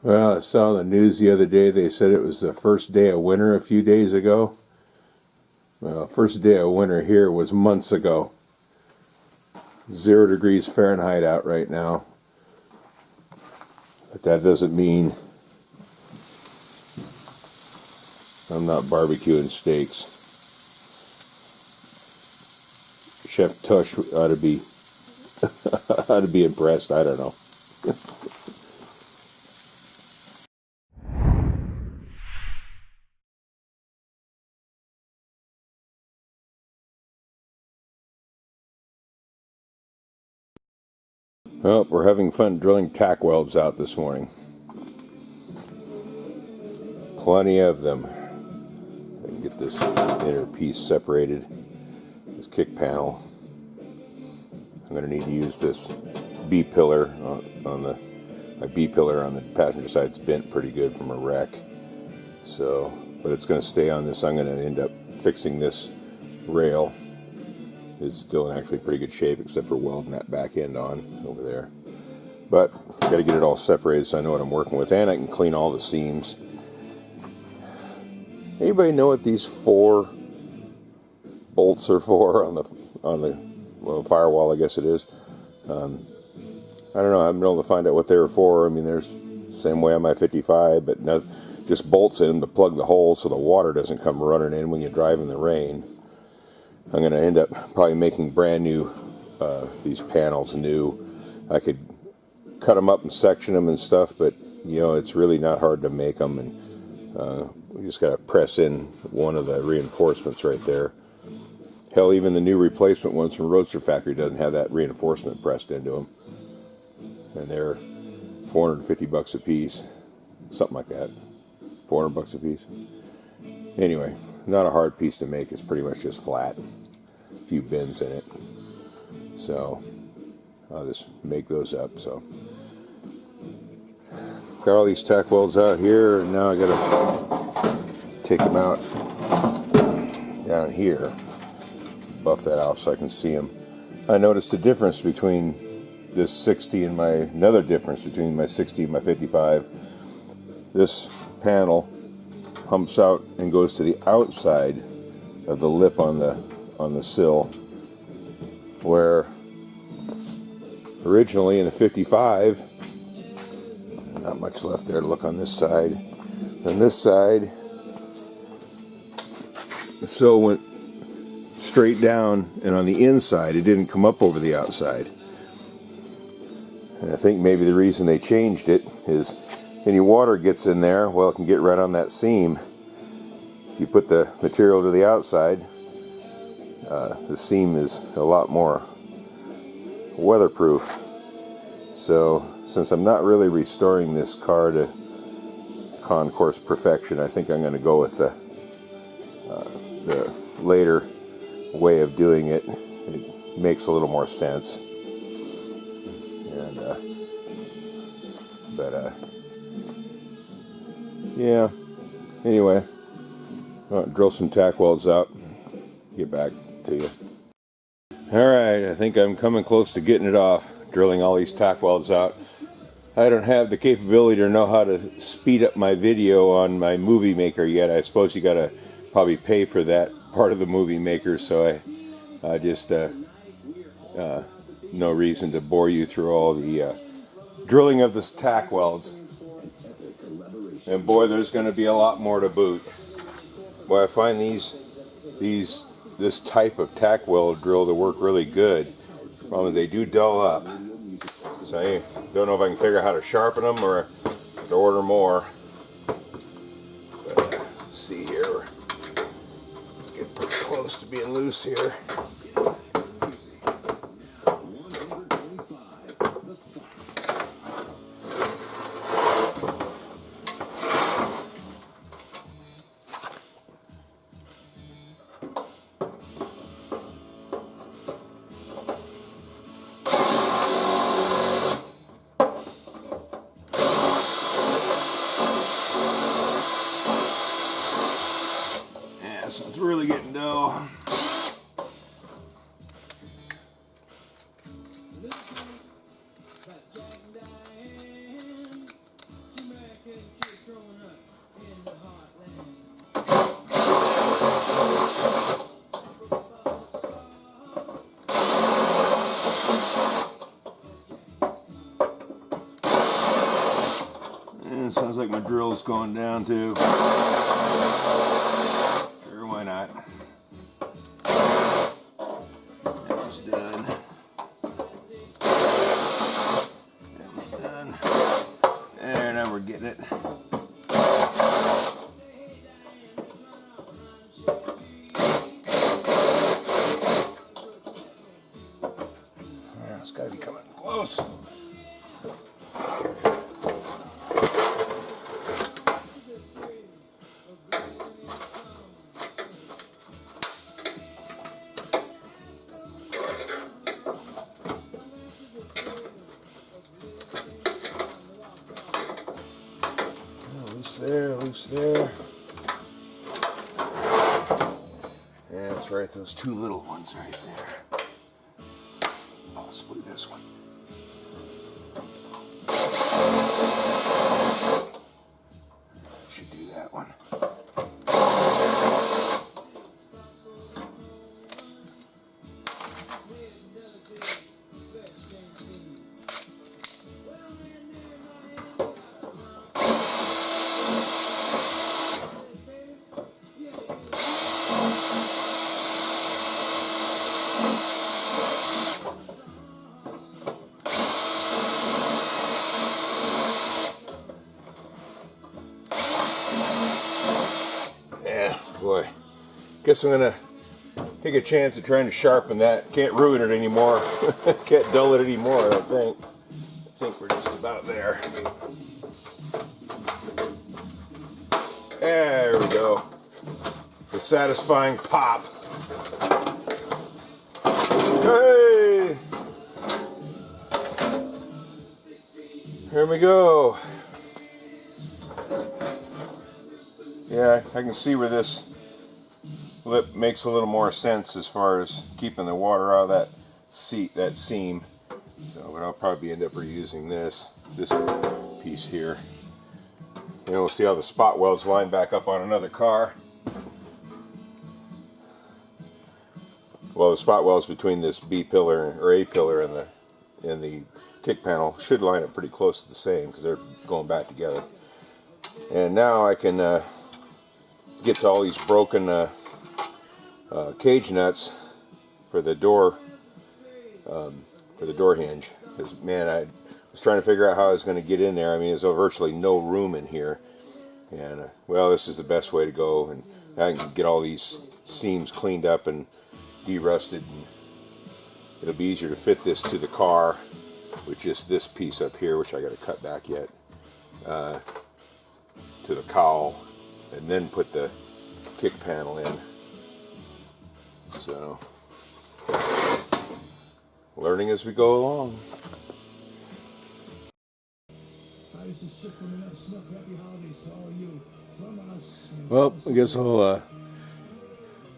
Well, I saw on the news the other day, they said it was the first day of winter a few days ago. Well, first day of winter here was months ago. 0 degrees Fahrenheit out right now. But that doesn't mean I'm not barbecuing steaks. Chef Tush ought to be ought to be impressed. I don't know. Well, we're having fun drilling tack welds out this morning. Plenty of them. I can get this inner piece separated. This kick panel. I'm going to need to use this B-pillar my B-pillar on the passenger side's bent pretty good from a wreck. So, but it's going to stay on this. I'm going to end up fixing this rail. It's still in actually pretty good shape except for welding that back end on over there. But got to get it all separated so I know what I'm working with, and I can clean all the seams. Anybody know what these 4 bolts are for on the firewall? I guess it is. I don't know. I haven't been able to find out what they were for. I mean, there's the same way on my 55, but no, just bolts in them to plug the holes so the water doesn't come running in when you drive in the rain. I'm going to end up probably making brand new, these panels new. I could cut them up and section them and stuff, but you know, it's really not hard to make them, and we just got to press in one of the reinforcements right there. Hell, even the new replacement ones from Roadster Factory doesn't have that reinforcement pressed into them, and they're $450 a piece, something like that, $400 a piece. Anyway, not a hard piece to make. It's pretty much just flat, a few bends in it. So I'll just make those up. So got all these tack welds out here, and now I gotta take them out down here, buff that out so I can see them. I noticed a difference between this 60 and another difference between my 60 and my 55. This panel humps out and goes to the outside of the lip on the sill, where originally in the 55, not much left there to look on this side. On this side, the sill went straight down, and on the inside it didn't come up over the outside. And I think maybe the reason they changed it is any water gets in there, well, it can get right on that seam. If you put the material to the outside, the seam is a lot more weatherproof. So since I'm not really restoring this car to concourse perfection, I think I'm going to go with the later way of doing it. It makes a little more sense. And yeah. Anyway, I'll drill some tack welds out. Get back to you. Alright, I think I'm coming close to getting it off, drilling all these tack welds out. I don't have the capability to know how to speed up my video on my movie maker yet. I suppose you gotta probably pay for that part of the movie maker, so I just no reason to bore you through all the drilling of this tack welds. And boy, there's going to be a lot more to boot. Boy, I find this type of tack weld drill to work really good. Problem is they do dull up. So I don't know if I can figure out how to sharpen them or to order more. But let's see here. We're getting pretty close to being loose here. So it's really getting dull. sounds like my drill's going down too. Sure, why not? That was done. That was done. There, now we're getting it. Yeah, it's got to be coming close. Loose there. Yeah, that's right, those two little ones right there. Possibly this one. Should do that one. Boy, guess I'm gonna take a chance at trying to sharpen that. Can't ruin it anymore. Can't dull it anymore, I don't think. I think we're just about there. There we go. The satisfying pop. Hey! Here we go. Yeah, I can see where this lip makes a little more sense as far as keeping the water out of that seam. So, but I'll probably end up reusing this piece here. You know, we'll see how the spot welds line back up on another car. Well, the spot welds between this B pillar or A pillar and the kick panel should line up pretty close to the same because they're going back together. And now I can get to all these broken cage nuts for the door hinge. Because man, I was trying to figure out how I was going to get in there. I mean, there's virtually no room in here, and well, this is the best way to go. And I can get all these seams cleaned up and de-rusted, and it'll be easier to fit this to the car with just this piece up here, which I got to cut back yet, to the cowl, and then put the kick panel in. So, learning as we go along. Well, I guess I'll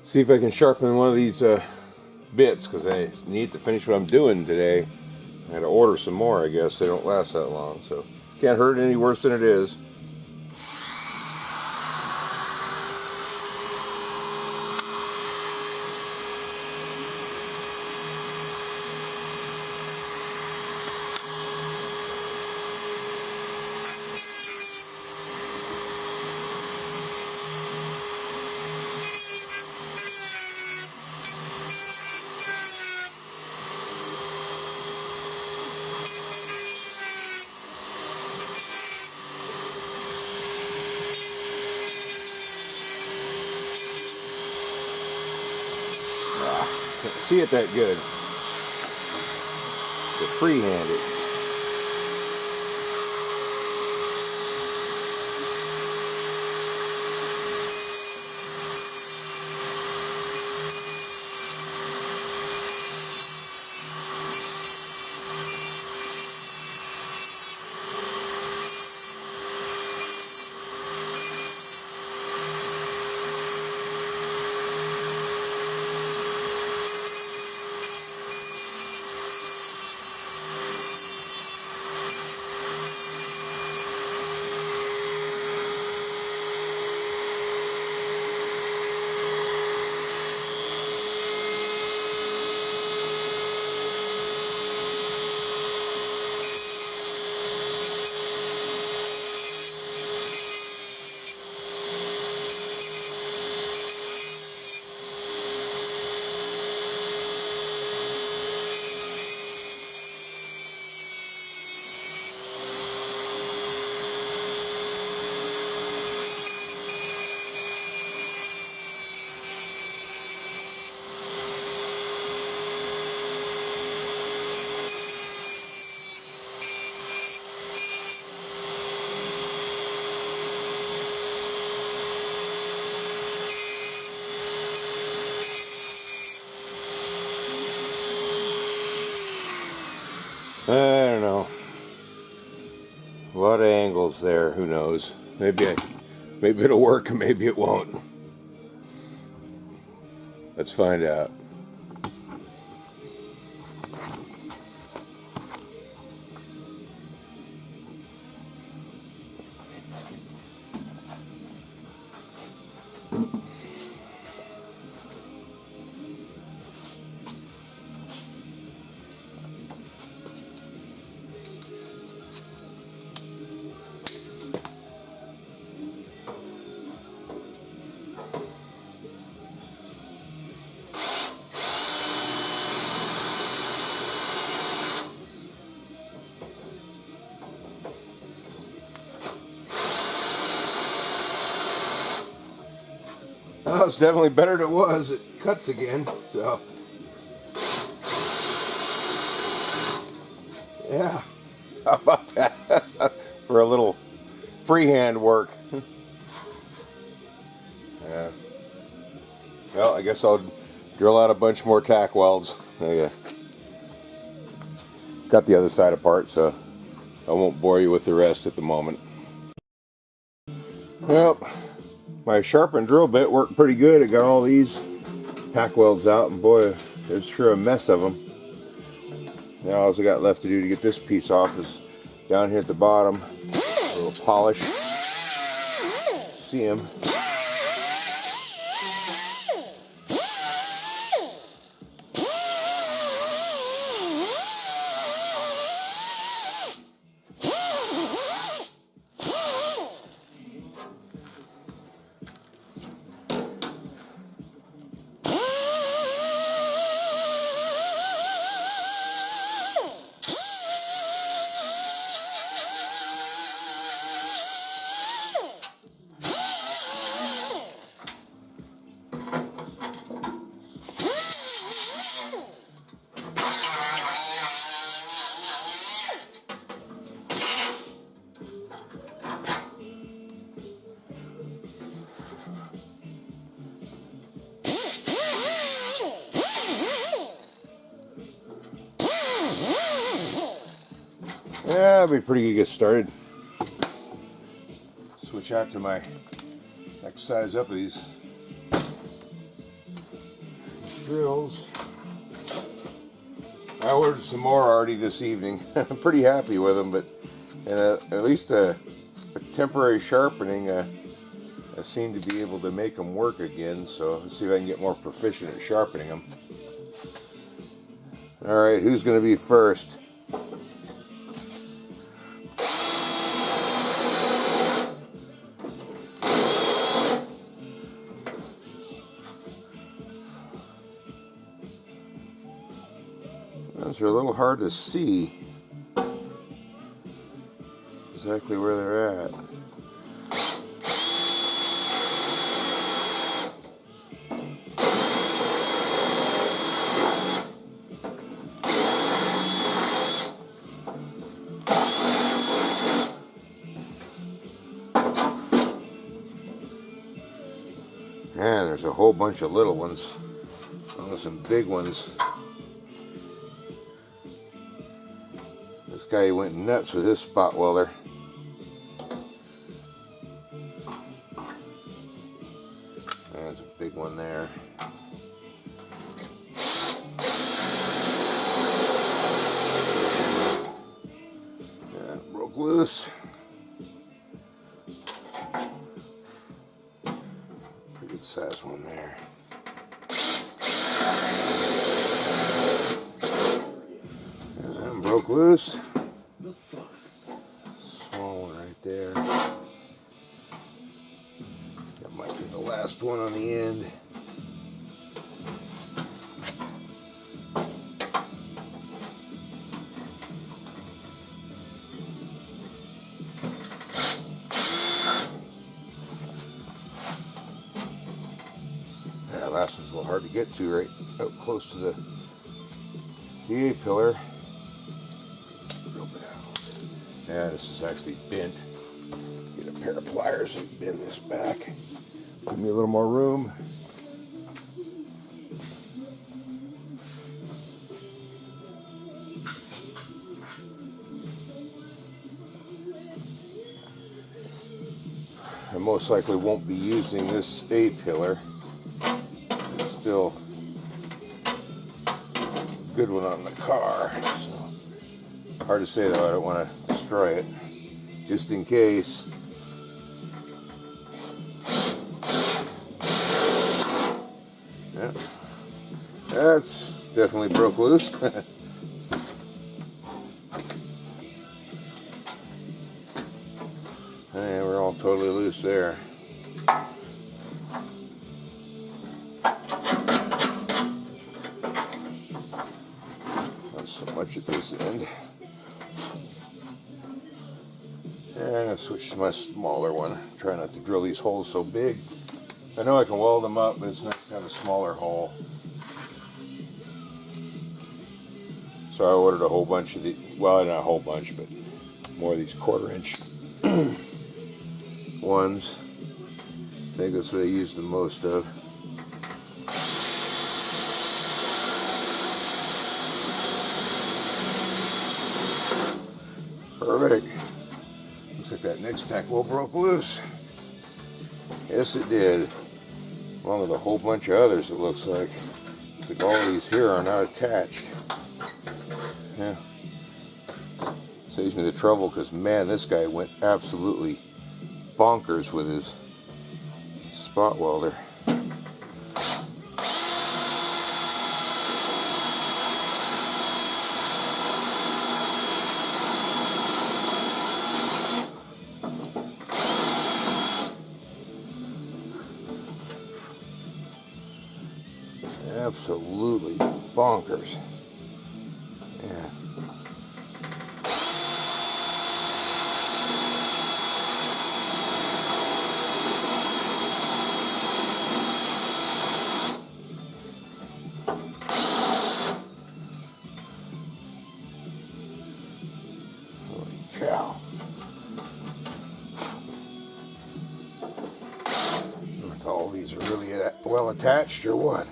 see if I can sharpen one of these bits, because I need to finish what I'm doing today. I had to order some more, I guess. They don't last that long, so can't hurt any worse than it is. Can't see it that good. To freehand it. A lot of angles there. Who knows? Maybe it'll work, and maybe it won't. Let's find out. Oh, it's definitely better than it was. It cuts again, so yeah. How about that? For a little freehand work. Yeah. Well, I guess I'll drill out a bunch more tack welds. Yeah. Got the other side apart, so I won't bore you with the rest at the moment. Well, my sharpened drill bit worked pretty good. It got all these tack welds out, and boy, there's sure a mess of them. Now all I got left to do to get this piece off is down here at the bottom, a little polish, see them. Yeah, it'll be pretty good to get started. Switch out to my next size up of these drills. I ordered some more already this evening. I'm pretty happy with them, but at least a temporary sharpening, I seem to be able to make them work again, so let's see if I can get more proficient at sharpening them. Alright, who's going to be first? Those are a little hard to see exactly where they're at. Man, there's a whole bunch of little ones. Oh, some big ones. This guy went nuts with his spot welder. There's a big one there. Yeah, broke loose. Pretty good size one there. And broke loose. Small one right there. That might be the last one on the end. That last one's a little hard to get to, right up close to the A pillar. Yeah, this is actually bent. Get a pair of pliers and bend this back. Give me a little more room. I most likely won't be using this A-pillar. It's still a good one on the car. So hard to say though, I don't want to destroy it. Just in case. Yeah. That's definitely broke loose. And we're all totally loose there. Not so much at this end. And I'm going to switch to my smaller one. Try not to drill these holes so big. I know I can weld them up, but it's nice to have a smaller hole. So I ordered a whole bunch of the, well, not a whole bunch, but more of these 1/4 inch ones. I think that's what I use the most of. Perfect. Looks like that next tack will broke loose. Yes, it did. Along with a whole bunch of others, it looks like. Looks like all these here are not attached. Yeah. Saves me the trouble because, man, this guy went absolutely bonkers with his spot welder. Absolutely bonkers. Yeah. Holy cow. If all these are really well attached or what?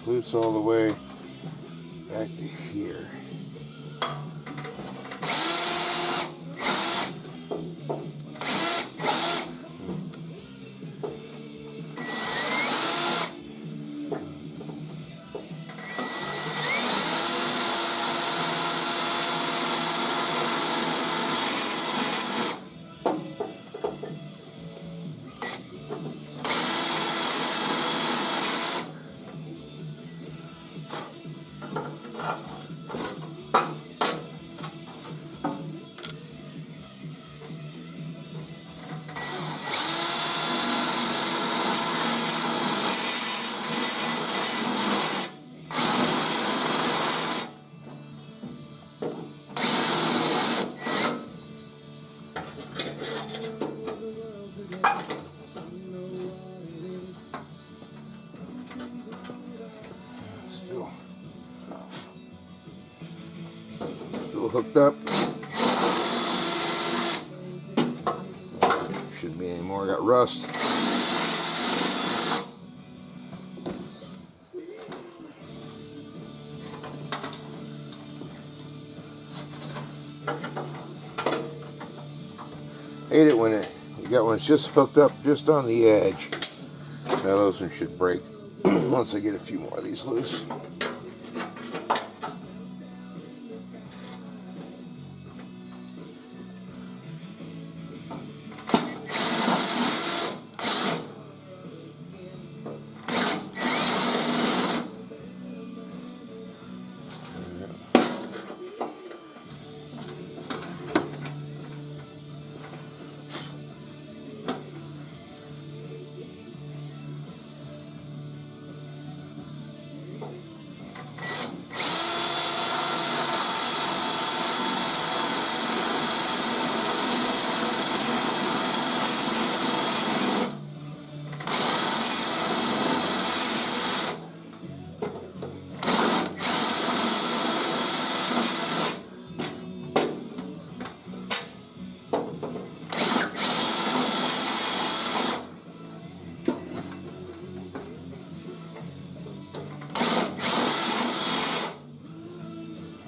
Loose all the way back to here. Still hooked up. Shouldn't be any more. Got rust. Hate it when you got one that's just hooked up just on the edge. Now those ones should break once I get a few more of these loose.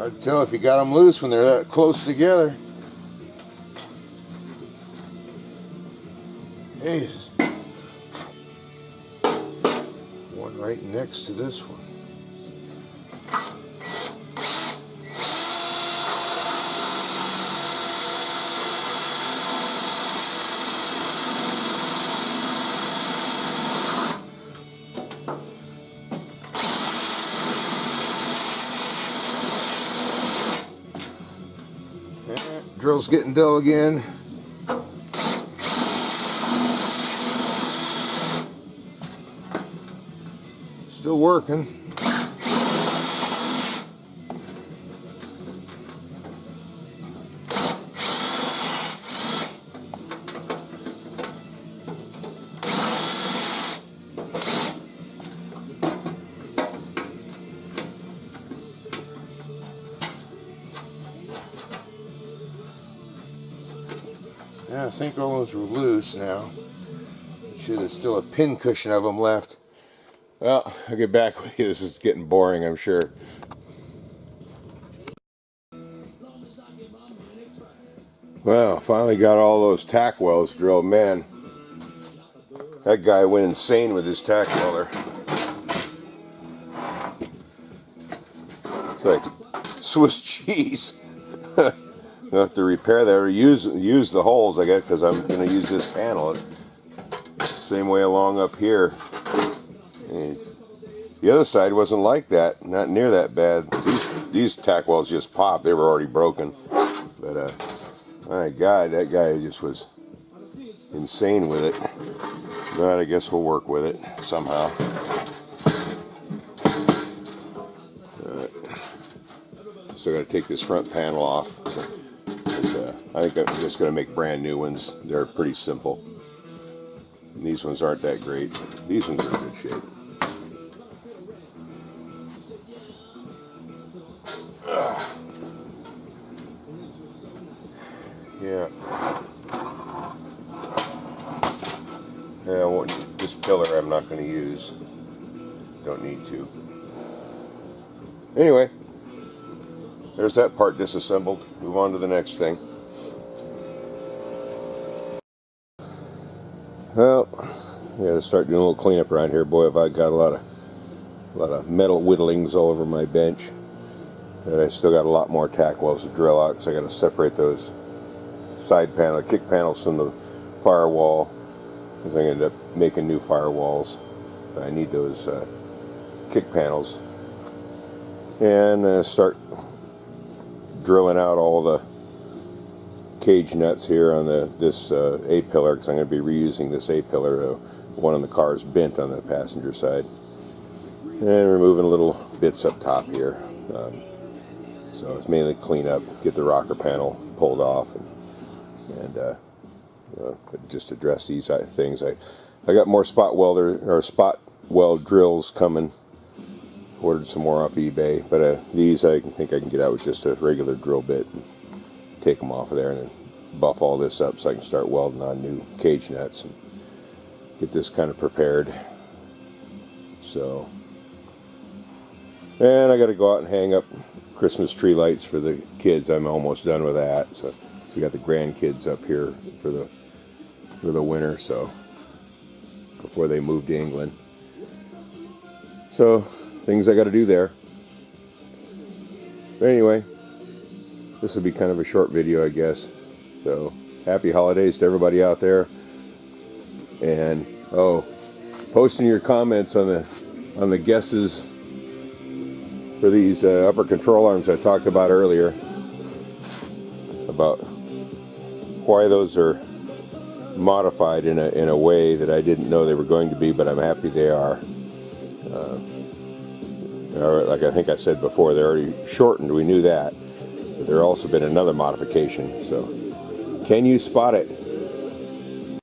Hard to tell if you got them loose when they're that close together. Hey, one right next to this one. Drill's getting dull again. Still working. Yeah, I think all those were loose now. Sure, there's still a pin cushion of them left. Well, I'll get back with you. This is getting boring, I'm sure. Well, finally got all those tack welds drilled. Man, that guy went insane with his tack welder. It's like Swiss cheese. I have to repair that or use the holes, I guess, because I'm going to use this panel. Same way along up here. And the other side wasn't like that, not near that bad. These tack welds just popped; they were already broken. But my God, that guy just was insane with it. But I guess we'll work with it somehow. Still got to take this front panel off. So, I think I'm just going to make brand new ones. They're pretty simple. And these ones aren't that great. These ones are in good shape. Yeah. Yeah, this pillar I'm not going to use. Don't need to. Anyway, there's that part disassembled. Move on to the next thing. Well, I gotta start doing a little cleanup around here. Boy, have I got a lot of metal whittlings all over my bench. And I still got a lot more tack welds to drill out because I got to separate those side panel, kick panels from the firewall. Because I'm going to end up making new firewalls. But I need those kick panels. And start drilling out all the cage nuts here on this A-pillar, because I'm going to be reusing this A-pillar. One on the car is bent on the passenger side. And removing little bits up top here. So it's mainly clean up, get the rocker panel pulled off, and just address these things. I got more spot weld drills coming. Ordered some more off eBay, but these I think I can get out with just a regular drill bit and take them off of there, and then buff all this up so I can start welding on new cage nuts and get this kind of prepared. So, and I got to go out and hang up Christmas tree lights for the kids. I'm almost done with that. So we got the grandkids up here for the winter. So before they move to England. So things I got to do there. But anyway, this will be kind of a short video, I guess. So happy holidays to everybody out there. And posting your comments on the guesses for these upper control arms I talked about earlier, about why those are modified in a way that I didn't know they were going to be, but I'm happy they are. Like I think I said before, they're already shortened. We knew that, but there also been another modification. So, can you spot it?